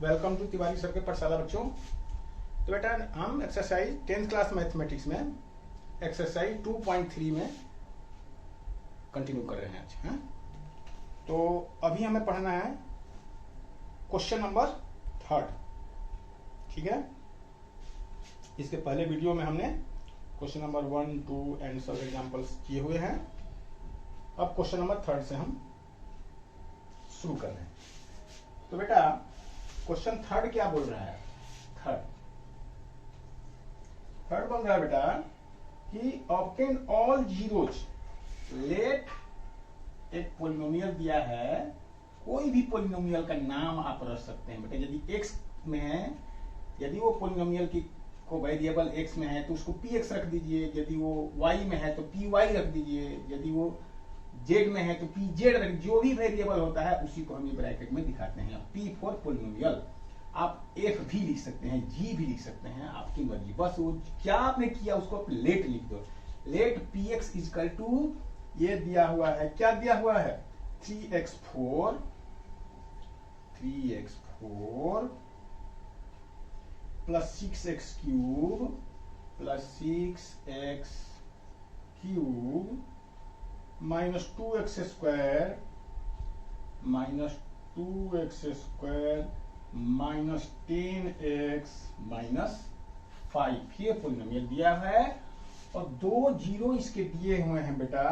Welcome to Tiwari sir के पाठशाला बच्चों। तो बेटा हम एक्सरसाइज 10th क्लास मैथमेटिक्स में एक्सरसाइज 2.3 में कंटिन्यू कर रहे हैं आज। हैं तो अभी हमें पढ़ना है क्वेश्चन नंबर 3। ठीक है, इसके पहले वीडियो में हमने क्वेश्चन नंबर 1, 2 एंड सब एग्जांपल्स किए हुए हैं। अब क्वेश्चन नंबर 3 से हम शुरू कर रहे हैं। तो बेटा क्वेश्चन 3 क्या बोल रहा है? थर्ड बोल रहा है बेटा कि ऑब्टेन ऑल जीरोज, लेट एक पोलिनोमियल दिया है, कोई भी पोलिनोमियल का नाम आप रख सकते हैं बेटा। यदि x में है, यदि वो पोलिनोमियल की को वेरिएबल x में है तो उसको px रख दीजिए, यदि वो y में है तो py रख दीजिए, यदि वो z में है तो pz रख, जो भी वेरिएबल होता है उसी को हम ये ब्रैकेट में दिखाते हैं। p फॉर पोलिनोमियल, आप f भी लिख सकते हैं, g भी लिख सकते हैं, आपकी मर्जी। बस वो क्या आपने किया उसको आप लेट लिख दो। लेट px इजकल टू ये दिया हुआ है, क्या दिया हुआ है? 3x4 plus 6x cube plus 6x cube minus 2x square minus 10x minus 5। ये पोलिनोमियल दिया है और 2 जीरो इसके दिए हुए हैं बेटा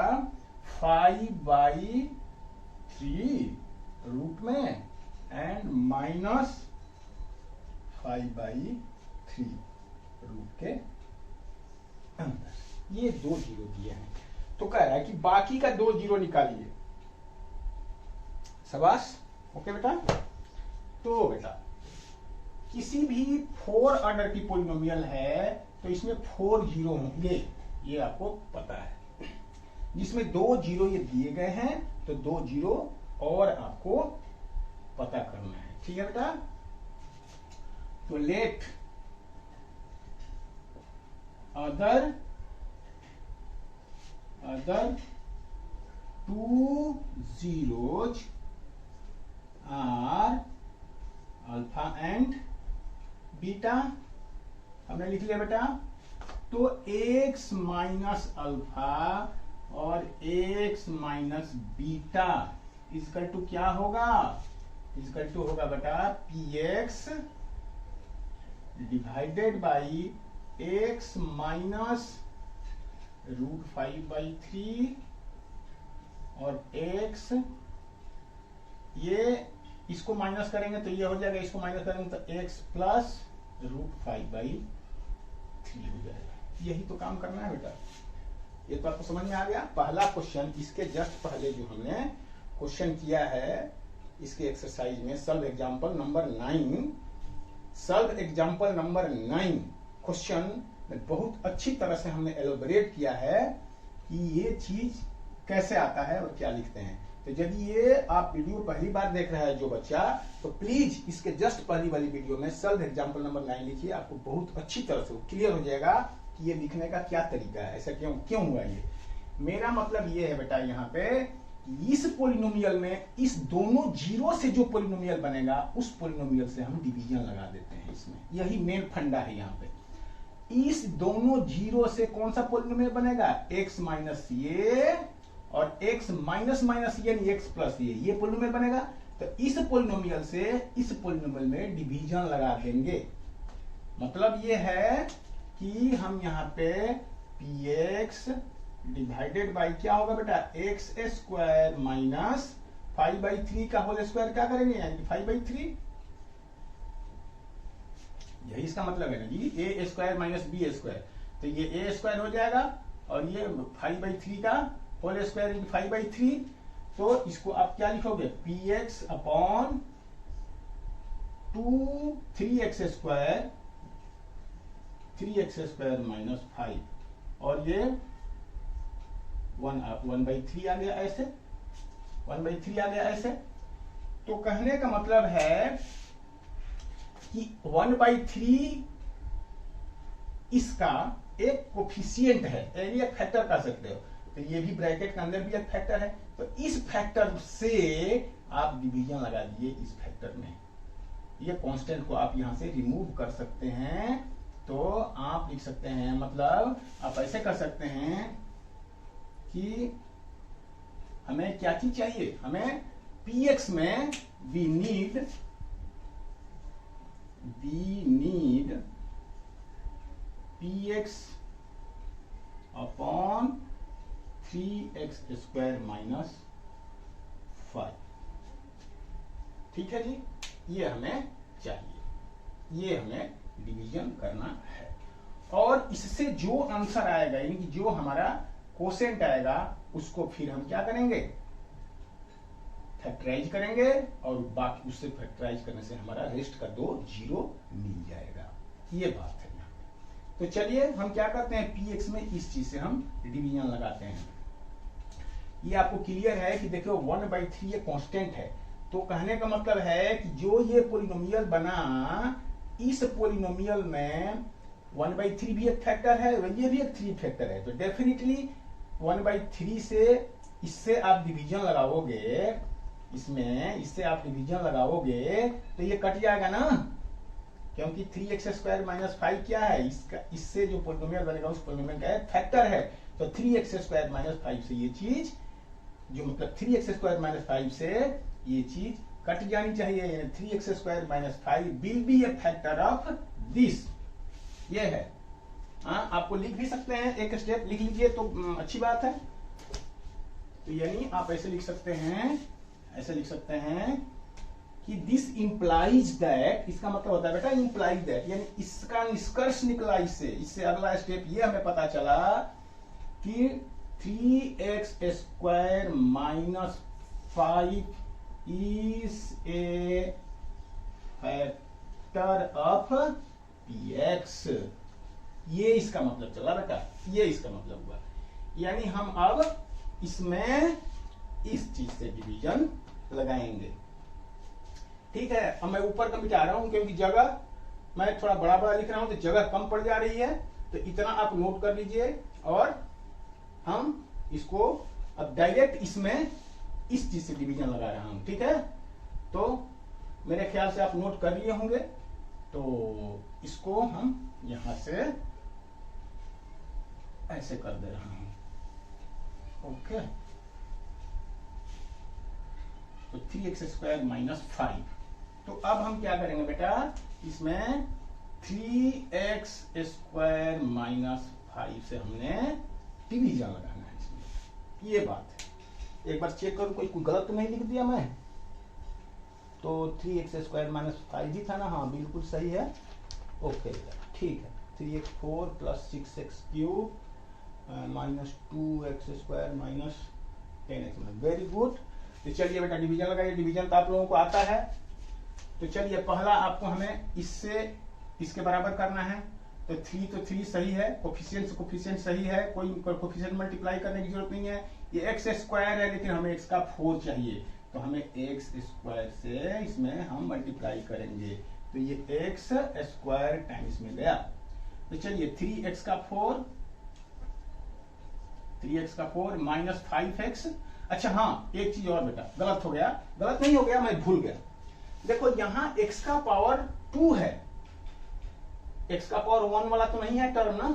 5/3 रूट में एंड माइनस 5/3 रूट के अंदर। ये 2 जीरो दिए हैं तो कह रहा है कि बाकी का 2 जीरो निकालिए। शाबाश, ओके बेटा। तो बेटा किसी भी 4 ऑर्डर की पोलिनोमियल है तो इसमें 4 जीरो होंगे, ये आपको पता है। जिसमें 2 जीरो ये दिए गए हैं तो 2 जीरो और आपको पता करना है। ठीक है बेटा। तो let other 2 zeros are alpha and beta. हमने लिख लिया बेटा। तो x माइनस अल्फा और x minus beta is equal to क्या होगा? इजकल टू होगा बेटा px divided by x minus root 5/3 और x, ये इसको माइनस करेंगे तो ये हो जाएगा, इसको माइनस करेंगे तो x प्लस रूट 5/3 हो जाएगा। यही तो काम करना है बेटा। ये तो आपको समझ में आ गया। पहला क्वेश्चन, इसके जस्ट पहले जो हमने क्वेश्चन किया है इसके एक्सरसाइज में solve example number 9, solve example number 9 question में बहुत अच्छी तरह से हमने एलोबरेट किया है कि ये चीज कैसे आता है और क्या लिखते हैं। तो यदि ये आप वीडियो पहली बार देख रहा है जो बच्चा, तो प्लीज इसके जस्ट पहली वाली वीडियो में सॉल्व एग्जांपल नंबर 9 लिखिए। आपको बहुत अच्छी तरह से क्लियर हो जाएगा कि ये लिखने का क्या तरीका है, ऐसा क्यों हुआ। ये मेरा मतलब ये है बेटा, यहाँ पे इस पोलिनोमियल में इस दोनों जीरो से जो पोलिनोमियल बनेगा उस पोलिनोमियल से हम डिवीजन लगा देते हैं। इसमें यही मेन फंडा है। यहाँ पे इस दोनों जीरो से कौन सा पोलिनोमियल बनेगा? x माइनस ये और x माइनस माइनस ये x प्लस ये पोलिनोमियल बनेगा। तो इस पोलिनोमियल से इस पोलिनोमियल में डिवीजन लगा देंगे। मतलब ये है कि हम यहाँ पे px डिवाइडेड बाई क्या होगा बेटा? x स्क्वायर माइनस 5/3 का होल स्क्वायर क्या करेंगे? यानी 5/3। यही इसका मतलब है ना जी, a square minus b square. तो ये a स्क्वायर हो जाएगा और ये 5/3 का होल स्क्वायर इंटू 5/3। तो इसको आप क्या लिखोगे? px upon 3x square minus 5 और ये 1/3 आ गया ऐसे, 1/3 आ गया ऐसे। तो कहने का मतलब है कि 1/3 इसका एक कोफिशिएंट है, यानी एक फैक्टर कर सकते हो। तो ये भी ब्रैकेट के अंदर भी एक फैक्टर है। तो इस फैक्टर से आप डिवीजन लगा दिए इस फैक्टर में। ये कांस्टेंट को आप यहाँ से रिमूव कर सकते हैं। तो आप लिख सकते हैं, मतलब आप ऐसे कर सकते हैं कि हमें क्या चीज चाहिए, हमें px में we need px upon 3x square minus 5। ठीक है जी, ये हमें चाहिए, ये हमें डिवीजन करना है। और इससे जो आंसर आएगा, यानी कि जो हमारा कोसेंट आएगा, उसको फिर हम क्या करेंगे, फैक्टराइज करेंगे, और बाकी उससे फैक्टराइज करने से हमारा रेस्ट का 2 जीरो मिल जाएगा। ये बात है यहाँ पे। तो चलिए हम क्या करते हैं, px में इस चीज से हम डिवीजन लगाते हैं। ये आपको क्लियर है कि देखो 1/3 ये कांस्टेंट है, तो कहने का मतलब है कि जो ये पोलिनोमियल बना, इस पोलिनोमियल में 1/3 भी एक फैक्टर है, ये भी एक 3 फैक्टर है। तो डेफिनेटली 1/3 से इससे आप डिवीजन लगाओगे, इसमें इससे आप डिवीजन लगाओगे तो ये कट जाएगा ना, क्योंकि 3x स्क्वायर माइनस 5 क्या है, इसका इससे जो पोलिनोमियल बनेगा उस पोलिनोमियल का फैक्टर है। तो 3x स्क्वायर माइनस 5 से ये चीज, जो मतलब 3x स्क्वायर माइनस 5 से ये चीज कट जानी चाहिए, यानी 3x square minus 5 will be A factor of this. ये है, हाँ आपको लिख भी सकते हैं, एक स्टेप लिख लीजिए तो अच्छी बात है। तो यानी आप ऐसे लिख सकते हैं, ऐसे लिख सकते हैं कि दिस इंप्लाइज दैट, इसका मतलब होता है बेटा इंप्लाइज दैट, यानी इसका निष्कर्ष निकला इससे। इससे अगला स्टेप ये हमें पता चला कि 3x square minus 5 is a factor of px। ये इसका मतलब चला बेटा, ये इसका मतलब हुआ। यानी हम अब इसमें इस चीज से डिवीजन लगाएंगे। ठीक है, अब मैं ऊपर का मिटा रहा हूं क्योंकि जगह मैं थोड़ा बड़ा बड़ा लिख रहा हूं तो जगह कम पड़ जा रही है, तो इतना आप नोट कर लीजिए। और हम इसको अब डायरेक्ट इसमें इस चीज से डिवीजन लगा रहा हूं। ठीक है, तो मेरे ख्याल से आप नोट कर लिए होंगे। तो इसको हम यहां से ऐसे कर दे रहा हूं। ओके, तो 3x स्क्वायर माइनस 5। तो अब हम क्या करेंगे बेटा, इसमें 3x स्क्वायर माइनस 5 से हमने डिवीजन लगाना है इसमें। ये बात है, एक बार चेक करूं कोई गलत तो नहीं लिख दिया मैं। तो 3x स्क्वायर माइनस 5 ही था ना, हाँ बिल्कुल सही है। ओके ठीक है, 3x 4 plus 6x cube minus 2x square minus 10x। Very good. तो चलिए बेटा डिवीजन लगाइए, डिवीजन तो आप लोगों को आता है। तो चलिए पहला आपको हमें इससे इसके बराबर करना है। तो 3 सही है, कोफिशिएंट सही है, कोई कोफिशिएंट मल्टीप्लाई करने की जरूरत नहीं है। ये x स्क्वायर है लेकिन हमें x का 4 चाहिए, तो हमें x स्क्वायर से इसमें हम मल्टीप्लाई करेंगे। तो ये x स्क्वायर टाइम्स में गया। तो चलिए 3x का 4 माइनस 5x। अच्छा हाँ, एक चीज और बेटा, गलत हो गया, गलत नहीं हो गया, मैं भूल गया। देखो यहाँ x का पावर 2 है, x का पावर 1 वाला तो नहीं है टर्म ना,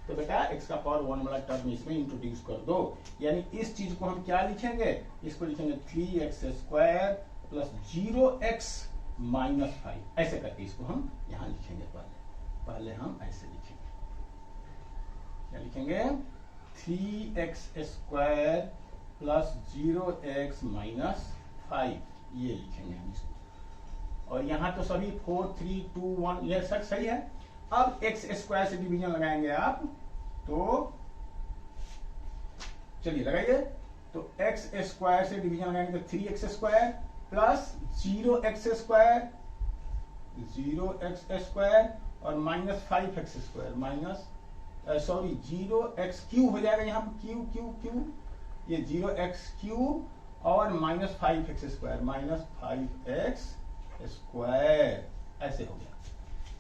तो बेटा x का पावर 1 वाला टर्म इसमें इंट्रोड्यूस कर दो। यानी इस चीज को हम क्या लिखेंगे, इसको लिखेंगे 3x square plus 0x minus 5। ऐसे करके इसको हम यहां लिखेंगे। पहले हम ऐसे लिखेंगे, क्या लिखेंगे, 3x square plus 0x minus 5, ये लिखेंगे हम इसको। और यहाँ तो सभी 4 3 2 1 ये सब सही है। अब x स्क्वायर से डिवीजन लगाएंगे आप, तो चलिए लगाइए। तो x स्क्वायर से डिवीजन लगाएंगे तो 3x square plus 0x square और minus 5x square minus 0x cube हो जाएगा, यहाँ पर क्यूब ये 0x क्यूब और minus 5x square minus 5x square. ऐसे हो गया,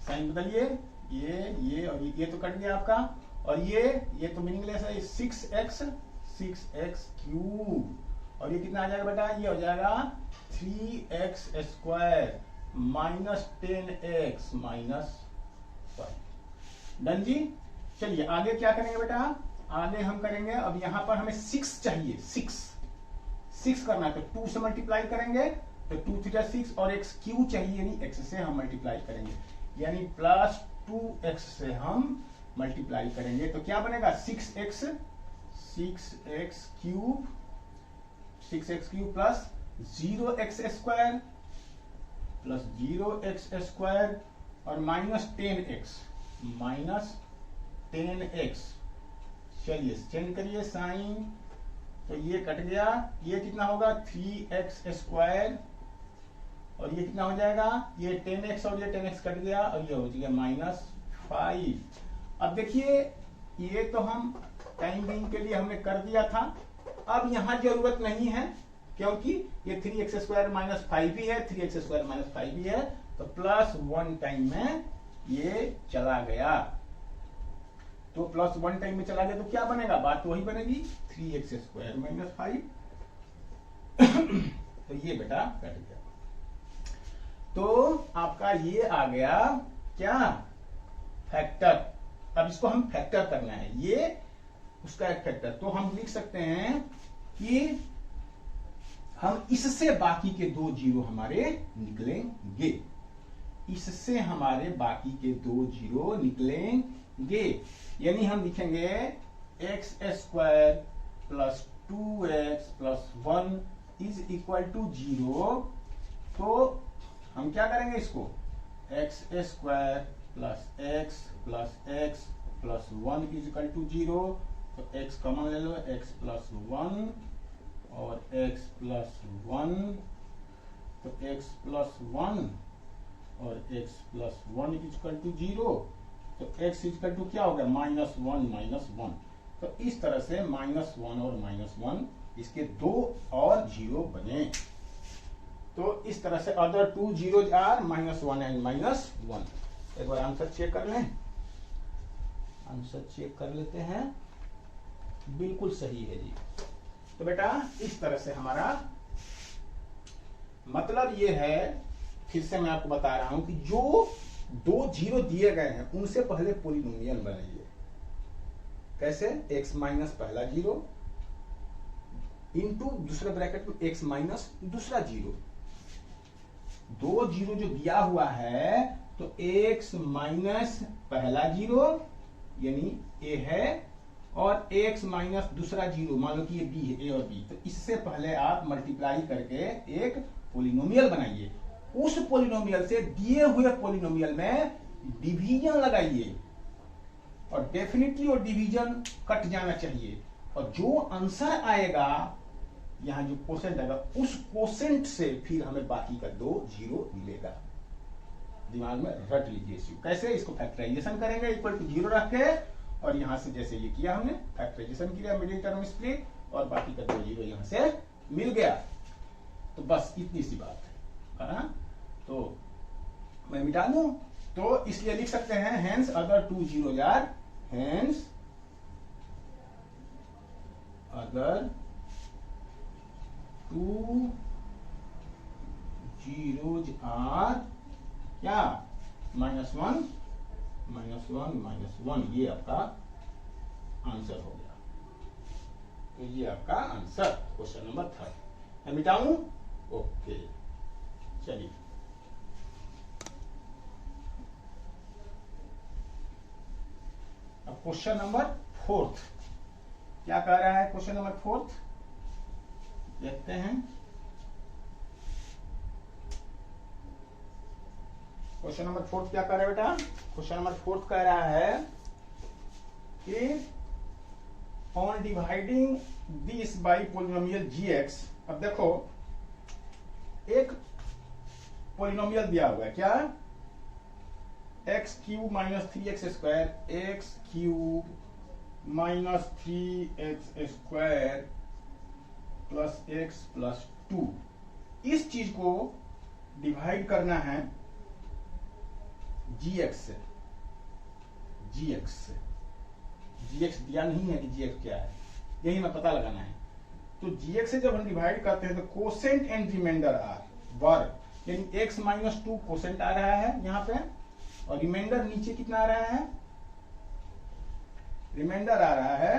साइन बदलिए, ये और ये तो कट गया आपका, और ये तो मीनिंगलेस है। 6x क्यूब, और ये कितना आ जाएगा बेटा, ये हो जाएगा 3x square -10x minus 5। Done जी। चलिए आगे क्या करेंगे बेटा, आगे हम करेंगे, अब यहां पर हमें 6 चाहिए, 6 करना है तो 2 से मल्टीप्लाई करेंगे तो 2 3 6 और x क्यू चाहिए, यानी x से हम मल्टीप्लाई करेंगे, यानी प्लस 2x से हम मल्टीप्लाई करेंगे तो क्या बनेगा 6x cube plus 0x square plus 0x square और माइनस 10x। चलिए चेंज करिए साइन, तो ये कट गया, ये कितना होगा 3x स्क्वायर और ये कितना हो जाएगा, ये 10x और ये 10x कट गया और ये हो जाएगा -5। अब देखिए ये तो हम टाइम बिंग के लिए हमने कर दिया था, अब यहां जरूरत नहीं है क्योंकि ये 3x स्क्वायर माइनस 5 भी है, 3x स्क्वायर माइनस 5 भी है, तो +1 टाइम में ये चला गया, तो +1 टाइम में चला गया तो क्या बनेगा, बात तो वही बनेगी 3x स्क्वायर माइनस 5। तो ये बेटा कट गया, तो आपका ये आ गया क्या फैक्टर। अब इसको हम फैक्टर करना है, ये उसका एक फैक्टर, तो हम लिख सकते हैं कि हम इससे बाकी के 2 जीरो हमारे निकलेंगे, इससे हमारे बाकी के 2 जीरो निकलेंगे, यानी हम लिखेंगे x square plus 2x plus 1 is equal to 0। तो हम क्या करेंगे इसको, x square plus x plus 1 is equal to 0, तो x कॉमन ले लो, x प्लस 1 और x प्लस 1, तो x प्लस 1 और x plus 1 is equal to 0, तो x इज इक्वल टू क्या हो गया -1 तो इस तरह से -1 और -1 इसके 2 और 0 बने, तो इस तरह से अदर 2 zeros आर -1 एंड -1। एक बार आंसर चेक कर लें, आंसर चेक कर लेते हैं, बिल्कुल सही है जी। तो बेटा इस तरह से हमारा मतलब ये है, फिर से मैं आपको बता रहा हूं कि जो 2 जीरो दिए गए हैं उनसे पहले पॉलिनोमियल बनाइए। कैसे, x माइनस पहला जीरो इंटू दूसरे ब्रैकेट में x माइनस दूसरा जीरो, 2 जीरो जो दिया हुआ है तो x माइनस पहला जीरो यानी a है और x माइनस दूसरा जीरो, मान लो कि ये b है, a और b, तो इससे पहले आप मल्टीप्लाई करके एक पॉलिनोमियल बनाइए, उस पॉलिनोमियल से दिए हुए पॉलिनोमियल में डिवीजन लगाइए और डेफिनेटली वो डिवीजन कट जाना चाहिए, और जो आंसर आएगा यहां जो कोसेंट आएगा उस कोसेंट से फिर हमें बाकी का 2 जीरो मिलेगा। दिमाग में रट लीजिए इसको। कैसे, इसको फैक्टराइजेशन करेंगे इक्वल टू 0 रख के, और यहां से जैसे ये किया हमने फैक्टराइजेशन किया मिडिल टर्म स्प्लिट और बाकी का 2 जीरो यहां से मिल गया, तो बस इतनी सी बात है ना। तो मैं मिटा दूं, तो इसलिए लिख सकते हैं hence other 2 zero are, hence other 2 zeros are क्या -1 ये आपका आंसर हो गया। तो ये आपका आंसर क्वेश्चन नंबर 3। मैं मिटाऊं, ओके चलिए। अब क्वेश्चन नंबर 4 क्या कह रहा है, क्वेश्चन नंबर 4 देखते हैं। क्वेश्चन नंबर 4 क्या कह रहा है बेटा, क्वेश्चन नंबर 4 कह रहा है कि on dividing this by polynomial gx। अब देखो एक पॉलिनोमियल दिया हुआ है क्या, x cube minus 3x square, x cube minus 3x square plus x plus 2। इस चीज को डिवाइड करना है gx से, gx दिया नहीं है कि gx क्या है, यही मैं पता लगाना है। तो gx से जब हम डिवाइड करते हैं तो कोसेंट एंड रिमाइंडर आर वर्ग, यानी x माइनस 2 कोसेंट आ रहा है यहाँ पे, और रिमाइंडर नीचे कितना आ रहा है, रिमाइंडर आ रहा है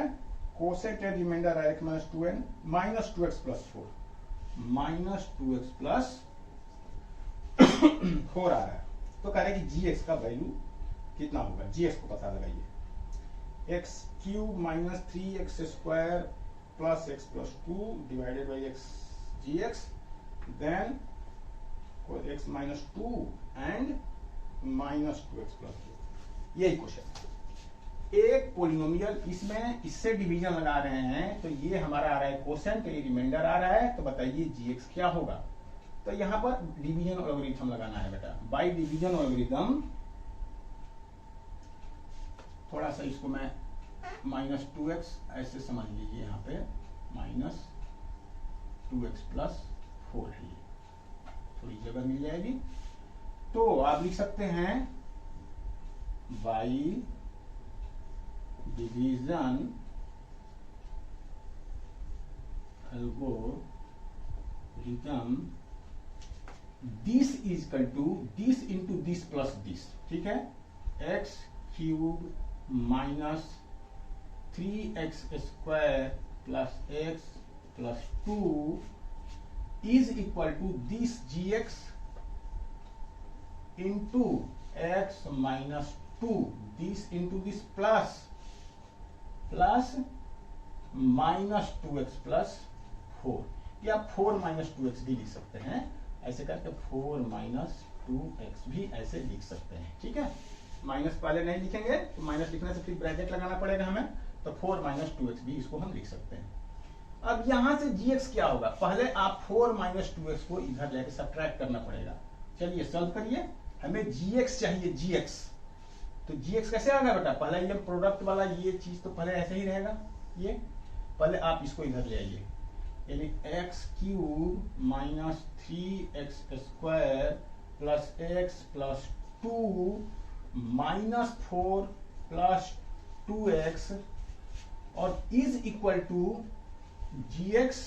कोसेंट है, रिमाइंडर आ रहा है minus 2n minus 2x plus 4, minus 2x plus 4 आ रहा है। तो कह रहे हैं कि gx का वैल्यू कितना होगा, gx को पता लगाइए, x cube minus 3x square plus x plus 2 divided by x gx, then x minus 2 and minus 2x plus 2। यही क्वेश्चन, एक पोलिनोमियल इसमें इससे डिवीजन लगा रहे हैं, तो ये हमारा आ रहा है कोसेंट, ये रिमाइंडर आ रहा है, तो बताइए gx क्या होगा। तो यहाँ पर डिवीजन एल्गोरिथम लगाना है बेटा, बाय डिवीजन एल्गोरिथम। थोड़ा सा इसको मैं माइनस 2x ऐसे समझ लीजिए, यहाँ पे माइनस 2x प्लस 4 है, थोड़ी जगह मिल जाएगी। तो आप लिख सकते हैं by division algorithm this is equal to this into this plus this, ठीक है, x cube minus 3x square plus x plus 2 is equal to this gx into x minus 2 this into this plus minus 2x plus 4, या 4 minus 2x भी लिख सकते हैं, ऐसे करके 4 minus 2x भी ऐसे लिख सकते हैं, ठीक है। माइनस पहले नहीं लिखेंगे तो माइनस लिखने से फिर ब्रैकेट लगाना पड़ेगा हमें, तो 4 माइनस 2x भी इसको हम लिख सकते हैं। अब यहां से gx क्या होगा, पहले आप 4 माइनस 2x को इधर लेके सब्ट्रैक्ट करना पड़ेगा। चलिए सॉल्व करिए, हमें gx चाहिए, gx तो gx कैसे आएगा बेटा, पहले ये प्रोडक्ट वाला ये चीज तो पहले ऐसे ही रहेगा, ये पहले आप इसको इधर ले आइए, यानी x cube minus 3x square plus x plus 2 minus 4 plus 2x और is equal to gx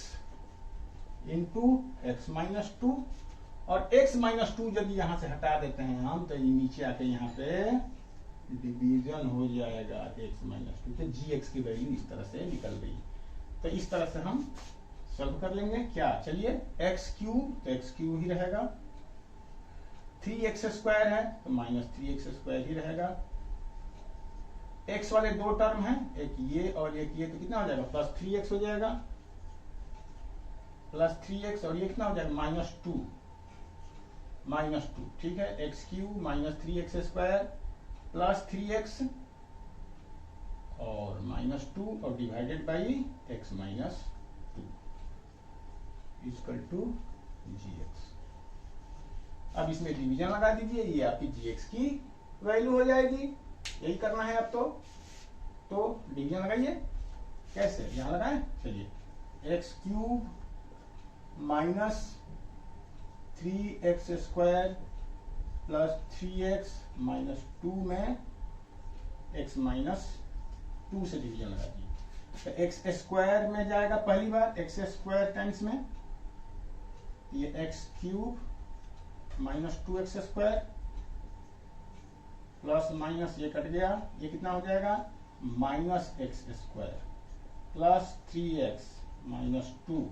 into x minus 2, और x माइनस 2 जब यहां से हटा देते हैं हम, तो ये नीचे आके यहाँ पे डिवीजन हो जाएगा x माइनस 2, तो gx की वैल्यू इस तरह से निकल गई। तो इस तरह से हम सॉल्व कर लेंगे क्या, चलिए x क्यूब, तो x क्यूब ही रहेगा, 3x स्क्वायर है तो माइनस 3x स्क्वायर ही रहेगा, x वाले दो टर्म हैं, एक ये और एक ये, तो कितना हो जाएगा प्लस 3x हो जाएगा, प्लस 3x और ये कितना हो जाएगा माइनस 2, ठीक है, x cube minus 3x square plus 3x और माइनस 2 और divided by x minus 2 equal to gx। अब इसमें डिवीजन लगा दीजिए, ये आपकी gx की वैल्यू हो जाएगी, यही करना है अब तो डिवीजन लगाइए, कैसे यहां लगाएं, चलिए x cube minus 3x square plus 3x minus 2 में x माइनस 2 से डिवीजन लगा दीजिए, तो x स्क्वायर में जाएगा पहली बार, x स्क्वायर टाइम्स में ये x cube minus 2x square plus minus ये कट गया, ये कितना हो जाएगा minus x square plus 3x minus 2,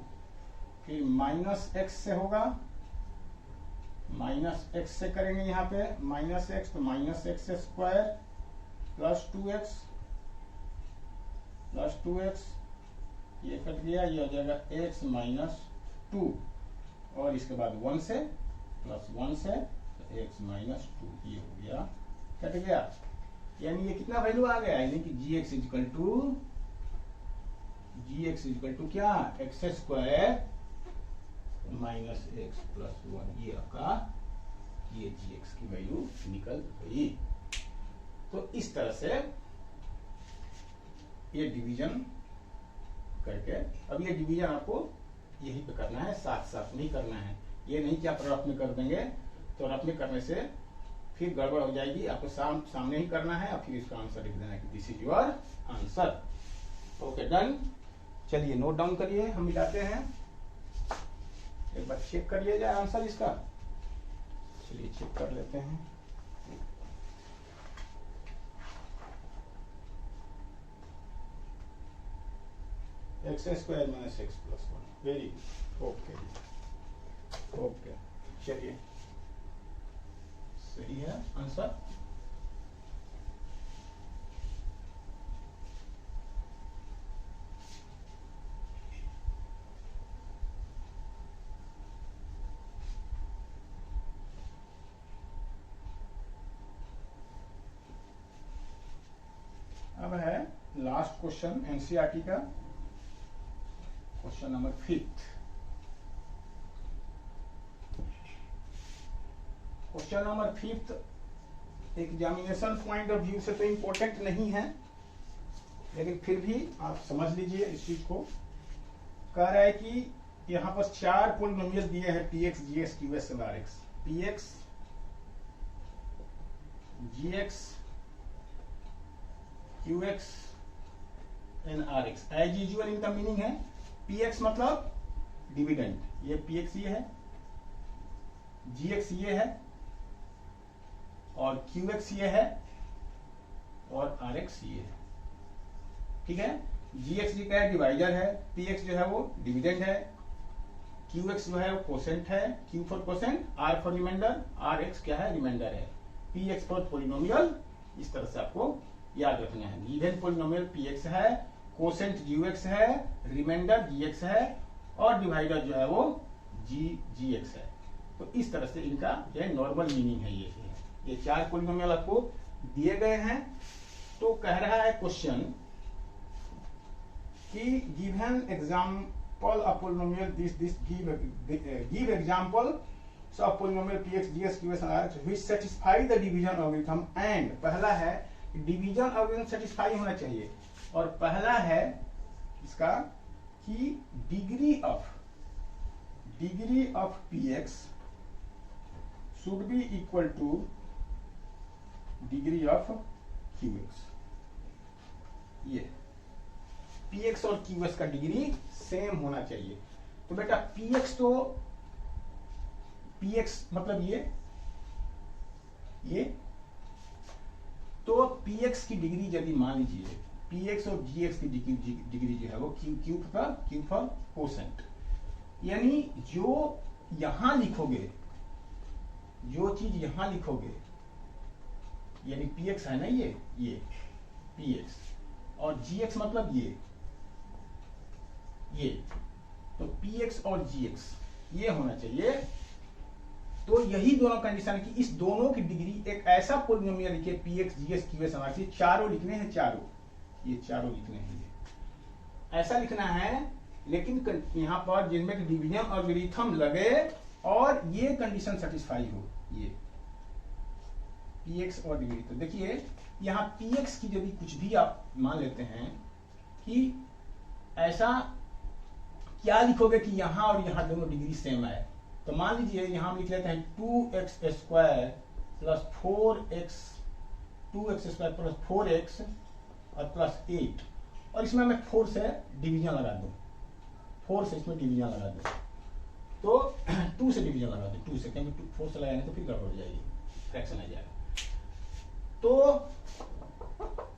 फिर माइनस x से होगा, माइनस x से करेंगे यहाँ पे माइनस x, तो minus x square plus 2x ये कट गया, ये हो जाएगा x माइनस 2 और इसके बाद 1 से प्लस 1 से तो x माइनस 2 ये हो गया, कट गया, यानी ये कितना वैल्यू आ गया, यानी कि gx इक्वल टू क्या, x square minus x plus 1, ये आपका ये gx की वैल्यू निकल गई। तो इस तरह से ये डिवीजन करके, अब ये डिवीजन आपको यही पे करना है, साथ साथ नहीं करना है, ये नहीं कि आप रफ में कर देंगे, तो रफ में करने से फिर गड़बड़ हो जाएगी, आपको सामने ही करना है और फिर इसका आंसर लिख देना कि this is your answer. Okay done, चलिए नोट डाउन करिए, हम मिलाते हैं, एक बार चेक कर लिया जाए आंसर इसका। चलिए चेक कर लेते हैं। X square minus x plus 1, very good, okay okay, चलिए सही है आंसर। अब है लास्ट क्वेश्चन एनसीईआरटी का, question number 5। Question number 5 examination point of view से तो इंपॉर्टेंट नहीं है, लेकिन फिर भी आप समझ लीजिए इस चीज को। कह रहा है कि यहां पर 4 पॉलिनोमियल दिए हैं, px, gx, qs और rx। px, gx, qx and rx। As usual इनका मीनिंग है, px मतलब डिविडेंड, ये px ये है, gx ये है, और qx ये है, और rx ये है। ठीक है, gx जी का डिवाइजर है, px जो है वो डिविडेंड है, qx जो है वो कोसेंट है, q for quotient, r for remainder, rx क्या है, रिमाइंडर है, px फॉर पॉलिनोमियल। इस तरह से आपको याद रखना है। गिवन पॉलिनोमियल px है, कोसेंट gx है, रिमाइंडर gx है, और डिवाइडर जो है वो gx है। तो इस तरह से इनका जो है नॉर्मल मीनिंग है। ये 4 पॉलिनोमियल आपको दिए गए हैं। तो कह रहा है क्वेश्चन कि given example of polynomial this give example of polynomial px, gx, qs and rx which satisfy the division algorithm and पहला है डिवीजन एल्गोरिथम सेटिस्फाई होना चाहिए, और पहला है इसका कि degree of px should be equal two degree of qx। ये px और qs का डिग्री सेम होना चाहिए। तो बेटा px मतलब ये तो px की डिग्री यदि मान लीजिए px और gx की डिग्री जो है वो q फॉर कोसेंट, यानी जो यहां लिखोगे, जो चीज यहां लिखोगे, यानी px है ना, ये px और gx मतलब ये तो px और gx ये होना चाहिए। तो यही दोनों कंडीशन कि इस दोनों की डिग्री, एक ऐसा पॉलिनोमियल लिखिए px, gx, qs और rx, चारों लिखने हैं, ये चारों लिखने हैं, ये ऐसा लिखना है। लेकिन यहाँ पर जिनमें डिवीजन एल्गोरिथम लगे और ये कंडीशन सेटिस्फाई हो, ये px और डिग्री। तो देखिए यहाँ px की यदि कुछ भी आप मान लेते हैं कि ऐसा क्या लिखोगे कि यहाँ और यहाँ दोनों डिग्री सेम है, तो मान लीजिए यहां हम लिख लेते हैं 2x square plus 2x square plus 4x और प्लस 8, और इसमें मैं 4 से डिवीजन लगा दूं, 4 से इसमें डिवीजन लगा दूं, तो 2 से डिवीजन लगा दूं, 2 से, क्योंकि 4 से लगाएंगे तो फिर गड़बड़ हो जाएगी, फ्रैक्शन आ जाएगा। तो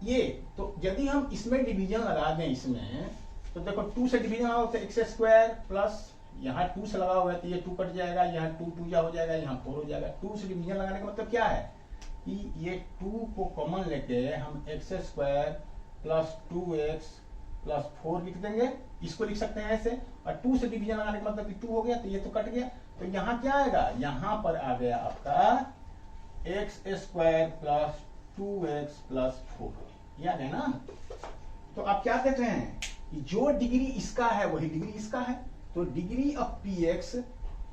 ये तो यदि हम इसमें डिवीजन लगा दें इसमें, तो देखो 2 से डिवीजन लगा होता है x स्क्वायर प्लस, यहाँ 2 से लगा हुआ है तो ये 2 कट जाएगा, यहाँ 2 2 हो जाएगा, यहाँ 4 हो जाएगा। 2 से डिवीजन लगाने का मतलब क्या है कि ये 2 को कॉमन लेके हम x square plus 2x plus 4 लिख देंगे, इसको लिख सकते हैं ऐसे। और 2 से डिवीजन लगाने का मतलब कि 2 हो गया, तो ये तो कट गया, तो यहाँ क्या आएगा, यहाँ पर आ गया आपका x square plus 2x plus 4, याद है ना। तो आप क्या कहते हैं कि जो डिग्री इसका है वही डिग्री इसका है, तो degree of px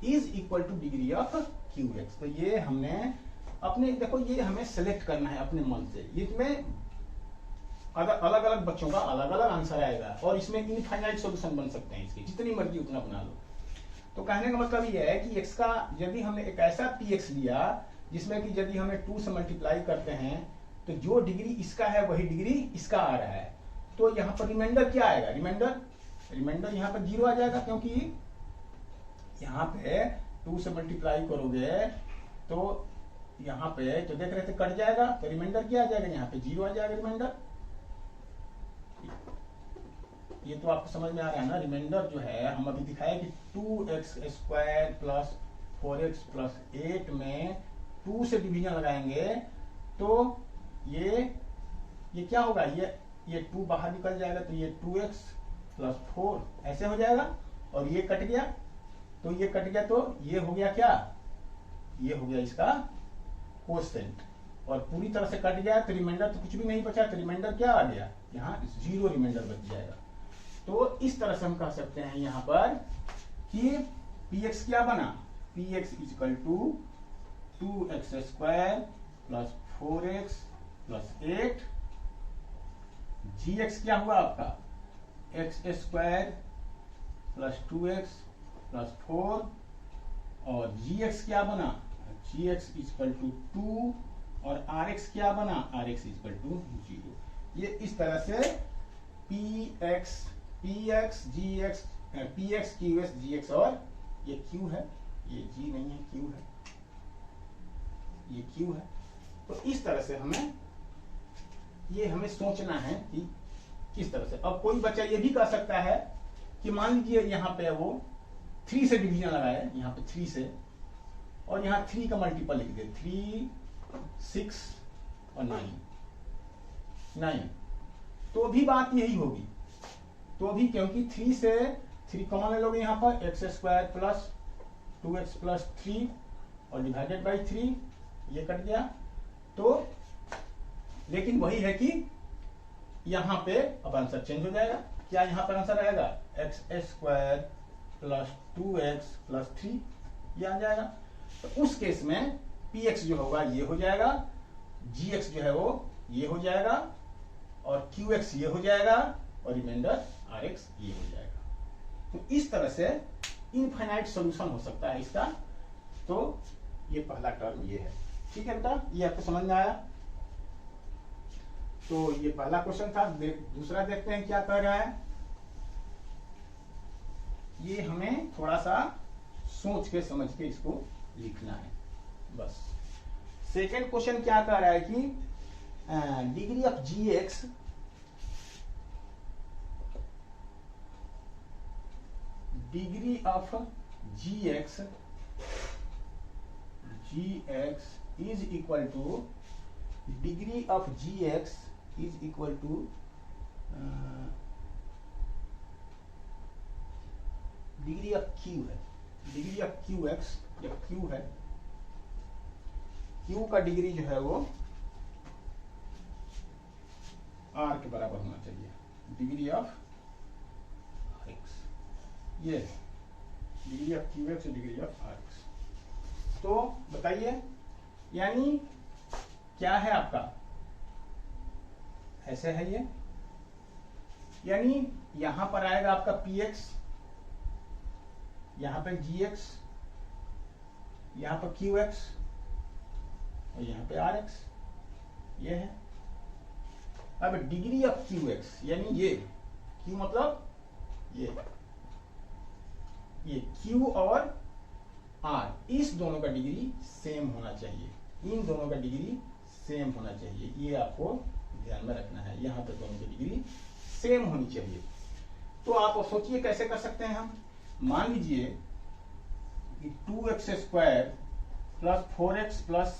is equal two degree of qx। तो ये हमने अपने, देखो ये हमें सेलेक्ट करना है अपने मन से, इसमें अलग अलग बच्चों का अलग अलग आंसर आएगा, और इसमें इनफाइनाइट सॉल्यूशन बन सकते हैं, इसके जितनी मर्जी उतना बना लो। तो कहने का मतलब ये है कि x का यदि हमने एक ऐसा px लिया जिसमें कि यदि हमें 2 से मल्टीप्लाई करते हैं तो जो डिग्री इसका है वही डिग्री इसका आ रहा है, तो यहाँ पर रिमाइंडर क्या आएगा, रिमाइंडर यहाँ पर 0 आ जाएगा, क्योंकि यहाँ पे 2 से मल्टीप्लाई करोगे तो यहाँ पे तो देख रहे थे कट जाएगा, तो रिमाइंडर क्या आ जाएगा, यहाँ पे 0 आ जाएगा रिमाइंडर। ये तो आपको समझ में आ रहा है ना। रिमाइंडर जो है हम अभी दिखाए कि 2x² प्लस 4x प्लस 8 में 2 से डिवीजन लगाएंगे तो ये क्या होगा, ये 2 बाहर निकल जाएगा, तो ये 2x प्लस 4 ऐसे हो जाएगा, और ये कट गया, तो ये कट गया, तो ये हो गया क्या, ये हो गया इसका कोसेंट, और पूरी तरह से कट गया, तो रिमाइंडर तो कुछ भी नहीं बचा, तो रिमाइंडर क्या आ गया, यहाँ 0 रिमाइंडर बच जाएगा। तो इस तरह से हम कह सकते हैं यहाँ पर कि px क्या बना, px equal to 2x² plus 4x plus 8, gx क्या हुआ आपका, x² प्लस 2x प्लस 4, और gx क्या बना, gx इक्वल टू 2, और rx क्या बना, rx इक्वल टू 0। ये इस तरह से px gx px qx gx, और ये q है, ये g नहीं है, q है, ये q है। तो इस तरह से हमें सोचना है कि किस तरह से। अब कोई बच्चा ये भी कह सकता है कि मान लीजिए यहाँ पे वो 3 से डिवीजन लगाए, यहाँ पे 3 से, और यहाँ 3 का मल्टीपल लिख दे, 3 6 और 9, तो भी बात यही होगी, तो भी क्योंकि 3 से 3 कॉमन ले लोगे यहाँ पर, x² प्लस 2x प्लस 3 और डिवाइडेड बाई 3, ये कट गया। तो लेकिन वही है कि यहाँ पे अब आंसर चेंज हो जाएगा, क्या यहाँ पर आंसर आएगा x² प्लस 2x प्लस 3, ये आ जाएगा। तो उस केस में px जो होगा ये हो जाएगा, gx जो है वो ये हो जाएगा, और qx ये हो जाएगा, और रिमाइंडर rx ये हो जाएगा। तो इस तरह से इनफाइनाइट सॉल्यूशन हो सकता है इसका। तो ये पहला टर्म ये है, ठीक है बेटा, ये आपको समझ में आया। तो ये पहला क्वेश्चन था। दूसरा देखते हैं क्या कह रहा है। ये हमें थोड़ा सा सोच के समझ के इसको लिखना है बस। सेकेंड क्वेश्चन क्या कह रहा है कि degree of gx is equal to degree of gx is equal to degree of q है, डिग्री ऑफ qx जब q है, q का डिग्री जो है वो r के बराबर होना चाहिए, डिग्री ऑफ x, ये डिग्री ऑफ qx और डिग्री ऑफ rx। तो बताइए, यानी क्या है आपका, ऐसे है ये, यानी यहां पर आएगा आपका px, यहां पर gx, यहां पर qx और यहां पे rx, ये है। अब डिग्री ऑफ qx यानी ये q मतलब ये q और r, इस दोनों का डिग्री सेम होना चाहिए, इन दोनों का डिग्री सेम होना चाहिए, ये आपको ध्यान में रखना है। यहाँ पर दोनों की डिग्री सेम होनी चाहिए। तो आप सोचिए कैसे कर सकते हैं हम। मान लीजिए कि 2x² प्लस 4x प्लस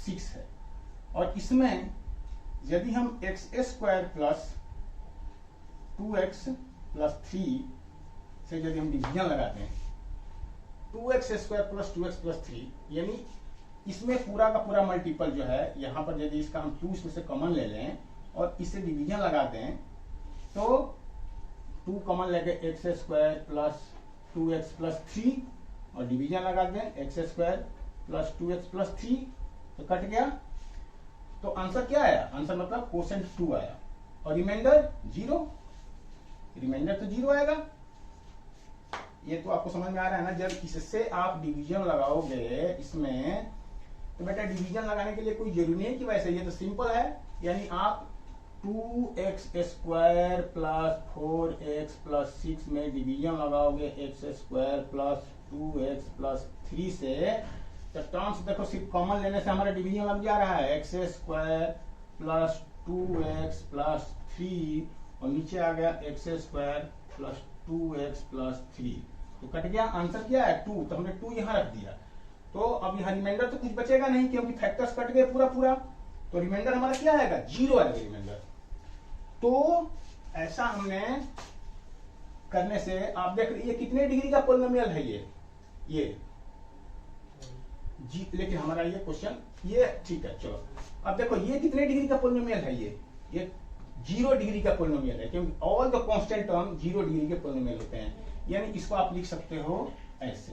6 है, और इसमें यदि हम x² प्लस 2x प्लस 3 से यदि हम डिवीजन लगाते हैं, 2x² प्लस 2x प्लस 3, यानी इसमें पूरा का पूरा मल्टीपल जो है, यहाँ पर यदि इसका हम 2 इसमें से कॉमन ले लें और इससे डिवीजन लगा दें, तो 2 कॉमन लेके x² प्लस 2x प्लस 3 और डिवीजन लगा दें x² प्लस 2x प्लस 3, तो कट गया। तो आंसर क्या आया, आंसर मतलब कोसेंट 2 आया, और रिमाइंडर 0, रिमाइंडर तो 0 आएगा। ये तो आपको समझ में आ रहा है ना। जब इससे आप डिवीजन लगाओगे इसमें, तो बेटा डिवीजन लगाने के लिए कोई जरूरी नहीं है कि वैसे, ये तो सिंपल है। यानी आप 2x² प्लस 4x प्लस 6 में डिवीजन लगाओगे x² प्लस 2x प्लस 3 से, तो टर्म्स देखो सिर्फ कॉमन लेने से हमारा डिवीजन लग जा रहा है, x square plus 2x plus 3 और नीचे आ गया x square plus 2x plus 3, तो कट गया। आंसर क्या है 2, तो हमने 2 यहाँ रख दिया। तो अब यहाँ रिमाइंडर तो कुछ बचेगा नहीं क्योंकि फैक्टर्स कट गए पूरा पूरा, तो रिमाइंडर हमारा क्या आएगा 0 आएगा रिमाइंडर। तो ऐसा हमने करने से आप देख ये कितने डिग्री का पॉलिनोमियल है ये जी, लेकिन हमारा ये क्वेश्चन ये ठीक है। चलो अब देखो ये कितने डिग्री का पॉलिनोमियल है, ये 0 डिग्री का पॉलिनोमियल है क्योंकि all the constant term 0 degree के पॉलिनोमियल होते हैं। यानी इसको आप लिख सकते हो ऐसे,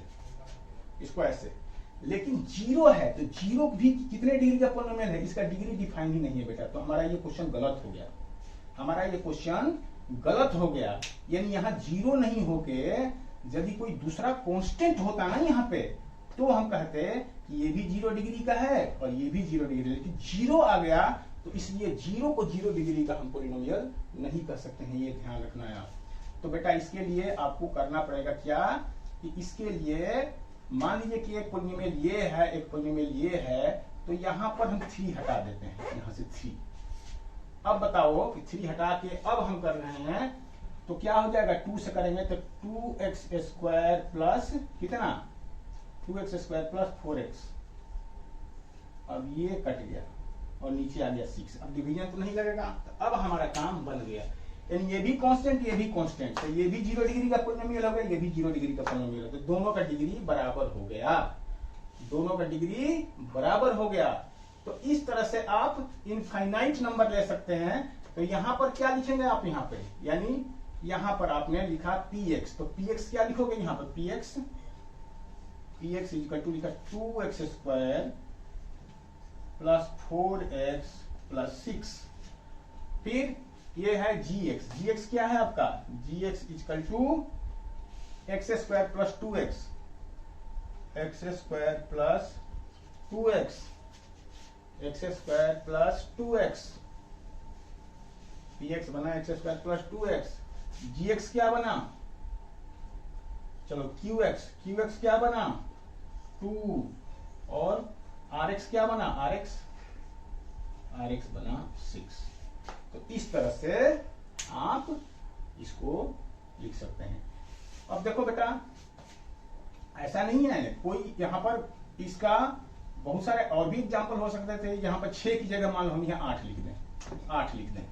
इसको ऐसे, लेकिन 0 है तो 0 भी कितने डिग्री का पॉलिनोमियल है, इसका डिग्री डिफाइन ही नहीं है बेटा। तो हमारा ये क्वेश्चन गलत हो गया, हमारा ये क्वेश्चन गलत हो गया। यानी यहाँ 0 नहीं होके यदि कोई दूसरा कांस्टेंट होता ना यहाँ पे, तो हम कहते कि ये भी 0 डिग्री का है और ये भी 0 डिग्री, लेकिन 0 आ गया तो इसलिए 0 को 0 डिग्री का हम पॉलिनोमियल नहीं कर सकते हैं, ये ध्यान रखना है आप। तो बेटा इसके लिए आपको करना पड़ेगा क्या कि इसके लिए मान लीजिए कि एक पॉलिनोमियल ये है, एक पॉलिनोमियल ये है, तो यहाँ पर हम 3 हटा देते हैं, यहाँ से 3। अब बताओ कि 3 हटा के अब हम कर रहे हैं तो क्या हो जाएगा, 2 से करेंगे तो 2x स्क्वायर प्लस कितना 2x स्क्वायर प्लस 4x। अब ये कट गया और नीचे आ गया 6। अब डिवीजन तो नहीं लगेगा, तो अब हमारा काम बन गया। यानी ये भी कांस्टेंट ये भी कांस्टेंट, तो ये भी 0 डिग्री का पॉलिनोमियल हो गया, ये भी 0 डिग्री का पॉलिनोमियल हो गया, तो दोनों का डिग्री बराबर हो गया, दोनों का डिग्री बराबर हो गया। तो इस तरह से आप इनफाइनाइट नंबर ले सकते हैं। तो यहां पर क्या लिखेंगे आप, यहाँ पे यानी यहां पर आपने लिखा px, तो px क्या लिखोगे यहाँ पर, px इक्वल टू लिखा 2x square plus 4x plus 6। फिर ये है gx क्या है आपका, gx equal to x square plus 2x, x square plus 2x, x square plus 2x, px बना x square plus 2x, gx क्या बना, चलो qx क्या बना 2, और rx क्या बना, rx बना 6। तो इस तरह से आप इसको लिख सकते हैं। अब देखो बेटा ऐसा नहीं है, कोई यहाँ पर इसका बहुत सारे और भी एग्जाम्पल हो सकते थे। यहाँ पर 6 की जगह मान लो हम यहाँ 8 लिख दें, 8 लिख दें,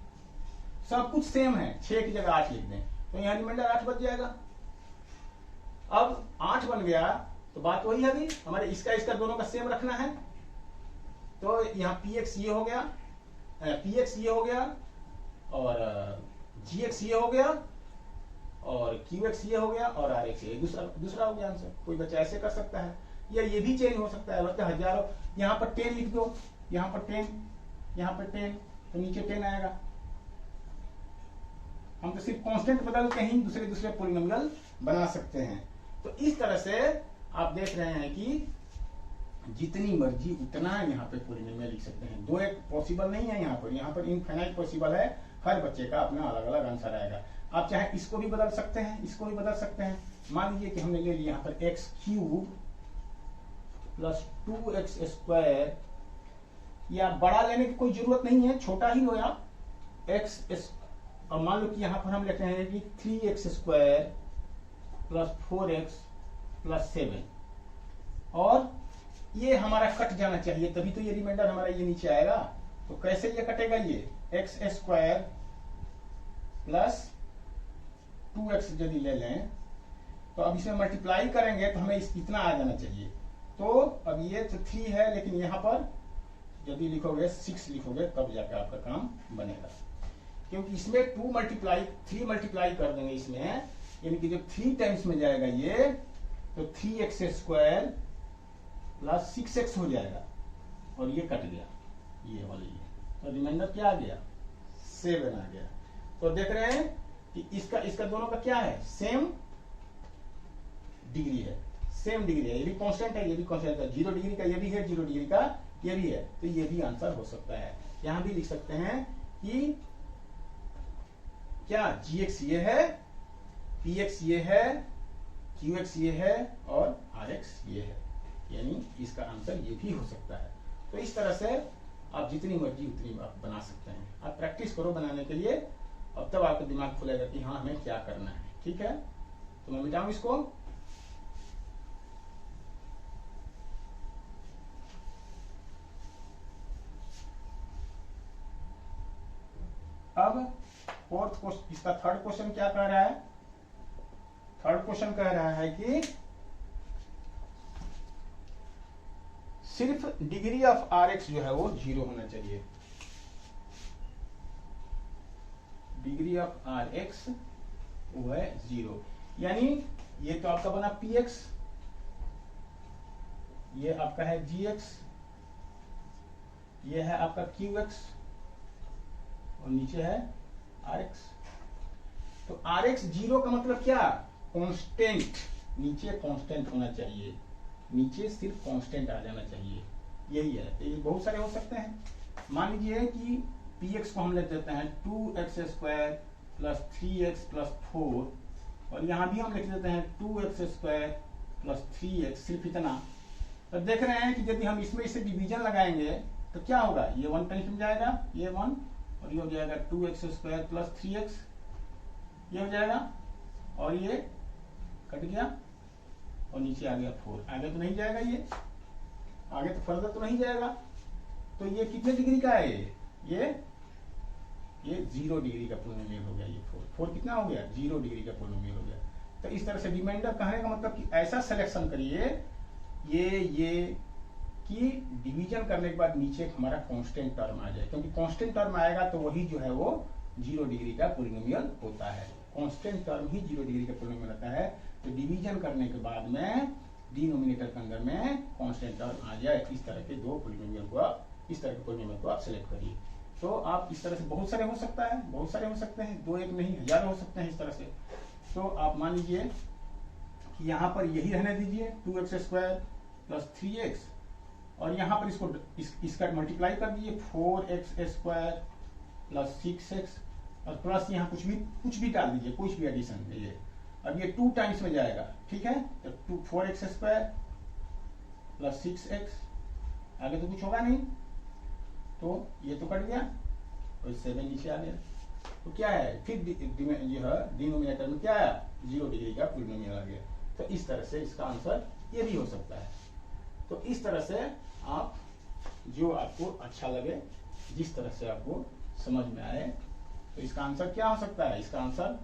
सब कुछ सेम है, 6 की जगह 8 लिख दें, तो यहाँ रिमाइंडर 8 बच जाएगा। अब 8 बन गया तो बात वही है, अभी हमारे इसका दोनों का सेम रखना है। तो यहाँ px ये हो गया, px ये हो गया, और gx ये हो गया, और qx ये हो गया, और rx ये दूसरा हो गया आंसर। कोई बच्चा ऐसे कर सकता है, या ये भी चेंज हो सकता है, बच्चा हजारों, यहाँ पर 10 लिख दो, यहाँ पर 10, यहाँ पर 10, तो नीचे 10 आएगा। हम तो सिर्फ कांस्टेंट बदल के ही दूसरे पॉलिनोमियल बना सकते हैं। तो इस तरह से आप देख रहे हैं कि जितनी मर्जी उतना यहाँ पे पॉलिनोमियल लिख सकते हैं। 2 एक पॉसिबल नहीं है, यहाँ पर इनफाइनाइट पॉसिबल है। हर बच्चे का अपना अलग अलग आंसर आएगा। आप चाहे इसको भी बदल सकते हैं, इसको भी बदल सकते हैं। मान लीजिए कि हमने ले लिया यहाँ पर x cube plus 2x square, या बड़ा लेने की कोई जरूरत नहीं है, छोटा ही लो आप एक्स। और मान लो कि यहाँ पर हम लेते हैं कि 3x square plus 4x plus 7, और ये हमारा कट जाना चाहिए, तभी तो ये रिमाइंडर हमारा ये नीचे आएगा। तो कैसे ये कटेगा, ये एक्स स्क्वायर प्लस 2x यदि ले लें तो अब इसमें मल्टीप्लाई करेंगे तो हमें इतना आ जाना चाहिए। तो अब ये तो 3 है, लेकिन यहाँ पर यदि लिखोगे 6 लिखोगे तब जाकर आपका काम बनेगा, क्योंकि इसमें 3 मल्टीप्लाई कर देंगे इसमें, यानी कि जब 3 टाइम्स में जाएगा ये, तो 3x स्क्वायर प्लस 6x हो जाएगा, और ये कट गया, ये वाले ये, तो रिमाइंडर क्या आ गया 7 आ गया। तो देख रहे हैं कि इसका दोनों का क्या है, सेम डिग्री है, सेम डिग्री है। ये भी कांस्टेंट है, ये भी कांस्टेंट है, 0 डिग्री का ये भी है, 0 डिग्री का ये भी है, तो ये भी आंसर हो सकता है। यहां भी लिख सकते हैं कि क्या gx ये है, px ये है, qx ये है, और rx ये है। यानी इसका आंसर ये भी हो सकता है। तो इस तरह से आप जितनी मर्जी उतनी आप बना सकते हैं। आप प्रैक्टिस करो बनाने के लिए, अब तब आपका दिमाग खुलेगा कि हाँ हमें क्या करना है। ठीक है, तो मैं मिटाऊं इसको। अब फोर्थ क्वेश्चन, इसका थर्ड क्वेश्चन क्या कह रहा है? थर्ड क्वेश्चन कह रहा है कि सिर्फ डिग्री ऑफ आर एक्स जो है वो 0 होना चाहिए। डिग्री ऑफ आर एक्स वो है 0, यानी ये तो आपका बना पी एक्स, ये आपका है जी एक्स, ये है आपका क्यू एक्स और नीचे है आर एक्स। तो आर एक्स 0 का मतलब क्या? कांस्टेंट, नीचे कांस्टेंट होना चाहिए, नीचे सिर्फ कांस्टेंट आ जाना चाहिए, यही है। तो ये बहुत सारे हो सकते हैं। मान लीजिए कि पी एक्स को हम ले देते हैं 2x square plus 3x plus 4, और यहां भी हम लिख देते हैं 2x स्क्वायर प्लस 3x, सिर्फ इतना। तो देख रहे हैं कि यदि हम इसमें इसे डिवीजन लगाएंगे तो क्या होगा? ये 1 टाइम्स में जाएगा, ये 1, और ये हो जाएगा 2x स्क्वायर प्लस 3x, ये हो जाएगा, और ये कट गया और नीचे आ गया 4। आगे तो नहीं जाएगा, ये आगे तो फर्दर तो नहीं जाएगा। तो ये कितने डिग्री का है? ये 0 डिग्री का पॉलिनोमियल हो गया। ये 4 कितना हो गया? 0 डिग्री का पॉलिनोमियल हो गया। तो इस तरह से रिमाइंडर कहने का मतलब कि ऐसा सिलेक्शन करिए ये कि डिवीजन करने के बाद नीचे हमारा कांस्टेंट टर्म आ जाए, क्योंकि कांस्टेंट टर्म आएगा तो वही जो है वो 0 डिग्री का पॉलिनोमियल होता है। कांस्टेंट टर्म ही 0 डिग्री का पॉलिनोमियल होता है। तो डिवीजन करने के बाद में डिनोमिनेटर के अंदर में कांस्टेंट टर्म आ जाए, इस तरह के दो पॉलिनोमियल को आप, इस तरह के पॉलिनोमियल को आप सिलेक्ट करिए। तो आप इस तरह से बहुत सारे हो सकता है, बहुत सारे हो सकते हैं, 2 1 नहीं, हजारों हो सकते हैं इस तरह से। तो आप मान लीजिए कि यहाँ पर यही रहने दीजिए 2x स्क्वायर प्लस 3x, और यहाँ पर इसको इसका मल्टीप्लाई कर दीजिए 4x स्क्वायर प्लस 6x, और प्लस यहाँ कुछ भी डाल दीजिए, कुछ भी एडिशन दीजिए। अब ये 2 टाइम्स में जाएगा, ठीक है। तो 4x स्क्वायर प्लस 6x, आगे तो कुछ होगा नहीं, तो ये तो कट गया और 7 नीचे आ गया। तो क्या है फिर डिनोमिनेटर में क्या है? 0 डिग्री का पॉलिनोमियल आ गया। तो इस तरह से इसका आंसर ये भी हो सकता है। तो इस तरह से आप जो आपको अच्छा लगे, जिस तरह से आपको समझ में आए, तो इसका आंसर क्या हो सकता है? इसका आंसर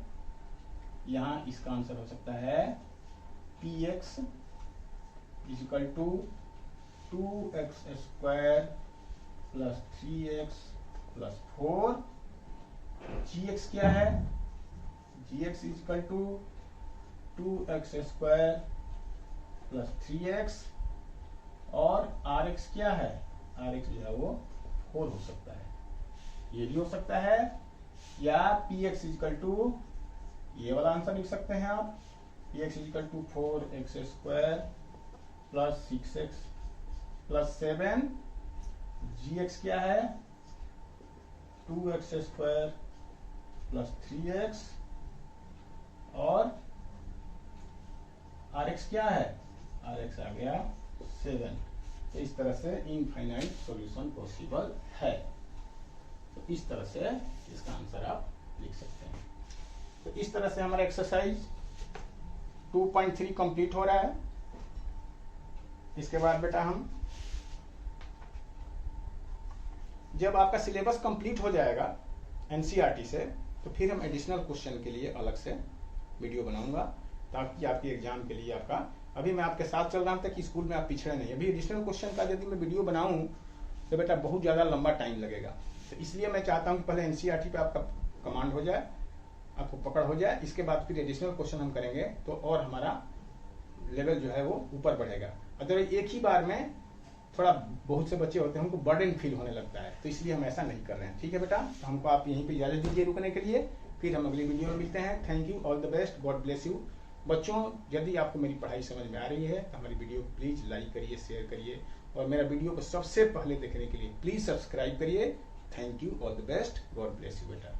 यहाँ इसका आंसर हो सकता है px equal to 2x square plus 3x plus 4, gx क्या है? gx equal to 2x square plus 3x, और rx क्या है? rx जो है वो 4 हो सकता है, ये भी हो सकता है। या px इक्वल टू, ये वाला आंसर लिख सकते हैं आप, px equal to 4x square plus 6x plus 7, gx क्या है? 2x स्क्वायर प्लस 3x, और rx क्या है? rx आ गया 7। तो इस तरह से इनफाइनाइट सॉल्यूशन पॉसिबल है। तो इस तरह से इसका आंसर आप लिख सकते हैं। तो इस तरह से हमारा एक्सरसाइज 2.3 कंप्लीट हो रहा है। इसके बाद बेटा हम, जब आपका सिलेबस कंप्लीट हो जाएगा एनसीईआरटी से, तो फिर हम एडिशनल क्वेश्चन के लिए अलग से वीडियो बनाऊंगा, ताकि आपके एग्जाम के लिए आपका, अभी मैं आपके साथ चल रहा हूं कि स्कूल में आप पिछड़े नहीं। अभी एडिशनल क्वेश्चन का यदि मैं वीडियो बनाऊं तो बेटा बहुत ज़्यादा लंबा टाइम लगेगा। तो इसलिए मैं चाहता हूं कि पहले एनसीईआरटी पे आपका कमांड हो जाए, आपको पकड़ हो जाए, इसके बाद फिर एडिशनल क्वेश्चन हम करेंगे, तो और हमारा लेवल जो है वो ऊपर बढ़ेगा। अगर एक ही बार में थोड़ा, बहुत से बच्चे होते हैं उनको बर्डन फील होने लगता है, तो इसलिए हम ऐसा नहीं कर रहे हैं। ठीक है बेटा, तो हमको आप यहीं पे इजाजत दीजिए रुकने के लिए, फिर हम अगली वीडियो में मिलते हैं। Thank you, all the best, God bless you. बच्चों, यदि आपको मेरी पढ़ाई समझ में आ रही है तो हमारी वीडियो को प्लीज लाइक करिए, शेयर करिए, और मेरा वीडियो को सबसे पहले देखने के लिए प्लीज सब्सक्राइब करिए। Thank you, all the best, God bless you बेटा।